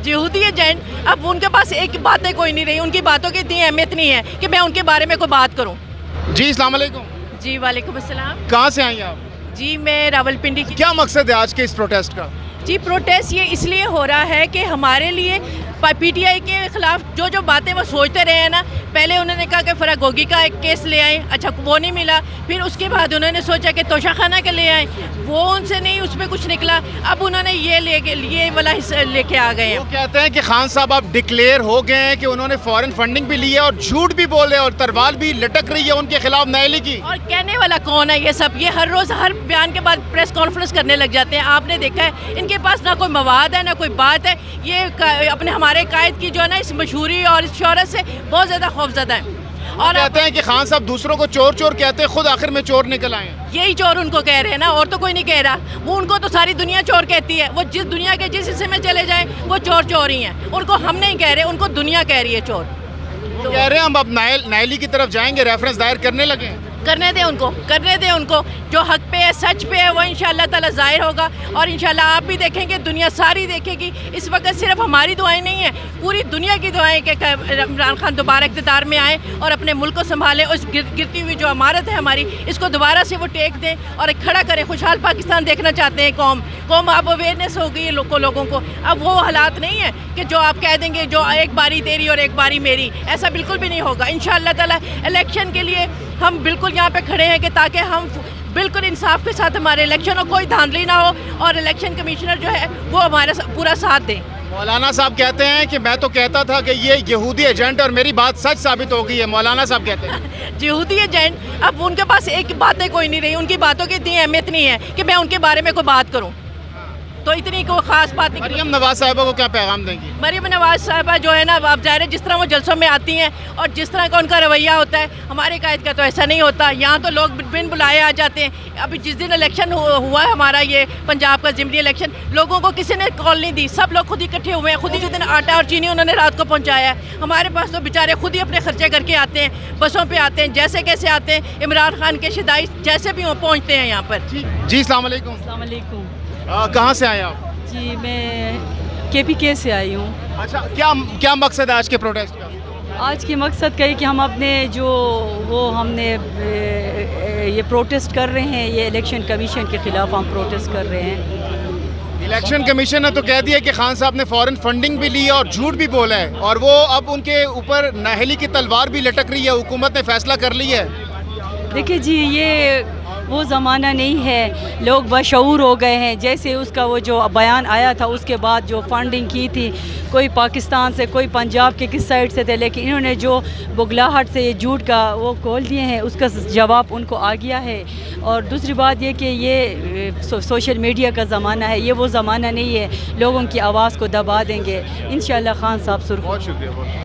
یہودی ایجنٹ اب ان کے پاس ایک باتیں کوئی نہیں رہی، ان کی باتوں کی اتنی اہمیت نہیں ہے کہ میں ان کے بارے میں کوئی بات کروں۔ جی السلام علیکم۔ جی وعلیکم السلام۔ کہاں سے آئی ہیں آپ؟ جی میں راولپنڈی کی۔ کیا مقصد ہے آج کے اس پروٹیسٹ کا؟ جی پروٹیسٹ یہ اس لیے ہو رہا ہے کہ ہمارے لیے پی ٹی آئی کے خلاف جو باتیں وہ سوچتے رہے ہیں نا، پہلے انہوں نے کہا کہ فرح گوگی کا ایک کیس لے آئیں، اچھا وہ نہیں ملا، پھر اس کے بعد انہوں نے سوچا کہ توشہ خانہ کے لے آئیں، وہ ان سے نہیں، اس میں کچھ نکلا، اب انہوں نے یہ والا حصہ لے کے آ گئے ہیں۔ وہ کہتے ہیں کہ خان صاحب آپ ڈکلیئر ہو گئے ہیں کہ انہوں نے فورن فنڈنگ بھی لی ہے اور جھوٹ بھی بولے اور تلوار بھی لٹک رہی ہے ان کے خلاف نیلی کی۔ اور کہنے والا کون ہے یہ سب؟ یہ ہر روز ہر بیان کے بعد پریس کانفرنس کرنے لگ جاتے ہیں، آپ نے دیکھا ہے ان کے پاس نہ کوئی مواد ہے نہ کوئی بات ہے، یہ اپنے ہمارے قائد کی جو ہے نا اس مشہوری اور اس شہرت سے بہت زیادہ خوفزدہ ہیں، اور کہتے ہیں کہ خان صاحب دوسروں کو چور چور کہتے ہیں، خود آخر میں چور نکل آئے ہیں۔ یہی چور ان کو کہہ رہے ہیں نا، اور تو کوئی نہیں کہہ رہا، وہ ان کو تو ساری دنیا چور کہتی ہے، وہ جس دنیا کے جس حصے میں چلے جائیں وہ چور چور ہی ہیں، ان کو ہم نہیں کہہ رہے، ان کو دنیا کہہ رہی ہے چور۔ وہ کہہ رہے ہیں ہم اب نیلی کی طرف جائیں گے، ریفرنس دائر کرنے لگے ہیں۔ کرنے دیں ان کو جو حق پہ ہے سچ پہ ہے وہ انشاءاللہ تعالی ظاہر ہوگا، اور انشاءاللہ آپ بھی دیکھیں گے، دنیا ساری دیکھے گی۔ اس وقت صرف ہماری دعائیں نہیں ہیں، پوری دنیا کی دعائیں کہ عمران خان دوبارہ اقتدار میں آئیں اور اپنے ملک کو سنبھالیں، اس گرتی ہوئی جو عمارت ہے ہماری اس کو دوبارہ سے وہ ٹیک دیں اور ایک کھڑا کریں۔ خوشحال پاکستان دیکھنا چاہتے ہیں قوم اب اویئرنیس ہو گئی ہے لوگوں کو، اب وہ حالات نہیں ہیں کہ جو آپ کہہ دیں گے جو ایک باری تیری اور ایک باری میری، ایسا بالکل بھی نہیں ہوگا انشاءاللہ تعالی۔ الیکشن کے لیے ہم بالکل یہاں پہ کھڑے ہیں کہ تاکہ ہم بالکل انصاف کے ساتھ ہمارے الیکشن ہو، کوئی دھاندلی نہ ہو، اور الیکشن کمشنر جو ہے وہ ہمارا پورا ساتھ دیں۔ مولانا صاحب کہتے ہیں کہ میں تو کہتا تھا کہ یہ یہودی ایجنٹ اور میری بات سچ ثابت ہو گئی ہے، مولانا صاحب کہتے ہیں۔ یہودی ایجنٹ اب ان کے پاس ایک باتیں کوئی نہیں رہی، ان کی باتوں کی اتنی اہمیت نہیں ہے کہ میں ان کے بارے میں کوئی بات کروں، تو اتنی کوئی خاص بات نہیں۔ مریم نواز صاحبہ کو کیا پیغام دیں گی؟ مریم نواز صاحبہ جو ہے نا، آپ ظاہر ہے جس طرح وہ جلسوں میں آتی ہیں اور جس طرح کا ان کا رویہ ہوتا ہے، ہمارے قائد کا تو ایسا نہیں ہوتا، یہاں تو لوگ بن بلائے آ جاتے ہیں۔ ابھی جس دن الیکشن ہوا ہے ہمارا یہ پنجاب کا ضمنی الیکشن، لوگوں کو کسی نے کال نہیں دی، سب لوگ خود اکٹھے ہوئے ہیں، خود ہی جس دن آٹا اور چینی انہوں نے رات کو پہنچایا ہے۔ ہمارے پاس تو بیچارے خود ہی اپنے خرچے کر کے آتے ہیں، بسوں پہ آتے ہیں، جیسے کیسے آتے ہیں، عمران خان کے شدائی جیسے بھی ہوں پہنچتے ہیں یہاں پر۔ جی السلام علیکم۔ السلام علیکم۔ کہاں سے آئے آپ؟ جی میں کے پی کے سے آئی ہوں۔ اچھا کیا مقصد ہے آج کے پروٹیسٹ کا؟ آج کے مقصد کا ہے کہ ہم اپنے ہم نے یہ پروٹیسٹ کر رہے ہیں، یہ الیکشن کمیشن کے خلاف ہم پروٹیسٹ کر رہے ہیں۔ الیکشن کمیشن نے تو کہہ دیا کہ خان صاحب نے فورن فنڈنگ بھی لی ہے اور جھوٹ بھی بولا ہے، اور وہ اب ان کے اوپر نااہلی کی تلوار بھی لٹک رہی ہے، حکومت نے فیصلہ کر لی ہے۔ دیکھیں جی یہ وہ زمانہ نہیں ہے، لوگ بشعور ہو گئے ہیں۔ جیسے اس کا وہ جو بیان آیا تھا اس کے بعد جو فنڈنگ کی تھی، کوئی پاکستان سے کوئی پنجاب کے کس سائڈ سے تھے، لیکن انہوں نے جو بگلاہٹ سے یہ جھوٹ کا وہ کھول دیے ہیں، اس کا جواب ان کو آ گیا ہے۔ اور دوسری بات یہ کہ یہ سوشل میڈیا کا زمانہ ہے، یہ وہ زمانہ نہیں ہے لوگوں کی آواز کو دبا دیں گے۔ انشاءاللہ خان صاحب سرخ۔ بہت شکریہ۔